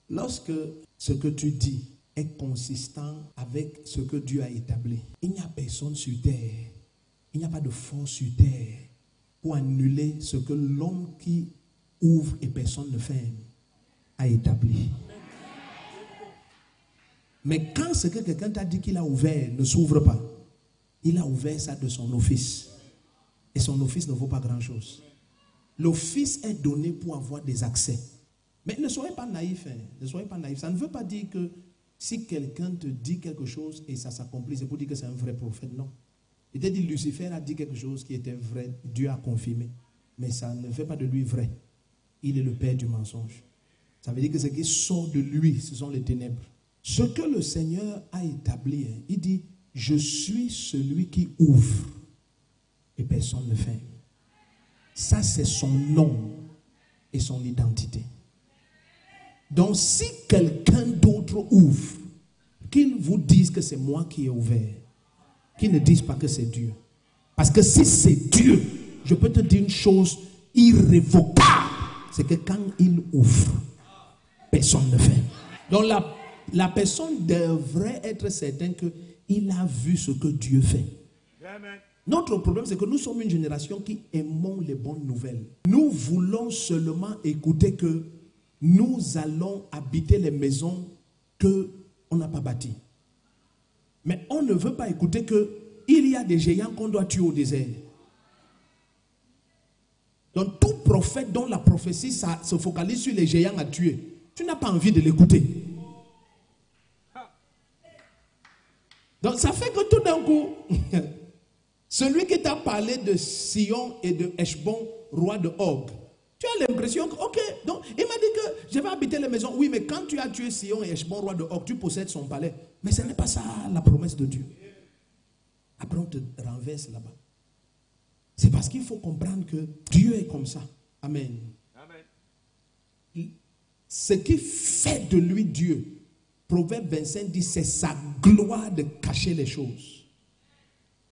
Lorsque ce que tu dis est consistant avec ce que Dieu a établi, il n'y a personne sur terre, il n'y a pas de force sur terre pour annuler ce que l'homme qui ouvre et personne ne ferme a établi. Mais quand ce que quelqu'un t'a dit qu'il a ouvert ne s'ouvre pas, il a ouvert ça de son office. Et son office ne vaut pas grand-chose. L'office est donné pour avoir des accès. Mais ne soyez pas naïfs. Ne soyez pas naïfs. Ça ne veut pas dire que si quelqu'un te dit quelque chose et ça s'accomplit, c'est pour dire que c'est un vrai prophète. Non. Il t'a dit Lucifer a dit quelque chose qui était vrai. Dieu a confirmé. Mais ça ne fait pas de lui vrai. Il est le père du mensonge. Ça veut dire que ce qui sort de lui, ce sont les ténèbres. Ce que le Seigneur a établi, il dit, je suis celui qui ouvre et personne ne ferme. Ça, c'est son nom et son identité. Donc, si quelqu'un d'autre ouvre, qu'il vous dise que c'est moi qui ai ouvert, qu'il ne dise pas que c'est Dieu. Parce que si c'est Dieu, je peux te dire une chose irrévocable, c'est que quand il ouvre, personne ne ferme. Donc, la personne devrait être certaine qu'il a vu ce que Dieu fait. Amen. Notre problème, c'est que nous sommes une génération qui aimons les bonnes nouvelles. Nous voulons seulement écouter que nous allons habiter les maisons qu'on n'a pas bâties. Mais on ne veut pas écouter qu'il y a des géants qu'on doit tuer au désert. Donc tout prophète dont la prophétie se focalise sur les géants à tuer, tu n'as pas envie de l'écouter. Donc ça fait que tout d'un coup, celui qui t'a parlé de Sion et de Heshbon, roi de Og, tu as l'impression que, ok, donc il m'a dit que je vais habiter les maisons. Oui, mais quand tu as tué Sion et Heshbon, roi de Og, tu possèdes son palais. Mais ce n'est pas ça la promesse de Dieu. Après on te renverse là-bas. C'est parce qu'il faut comprendre que Dieu est comme ça. Amen. Amen. Ce qui fait de lui Dieu, Proverbe 25 dit, c'est sa gloire de cacher les choses.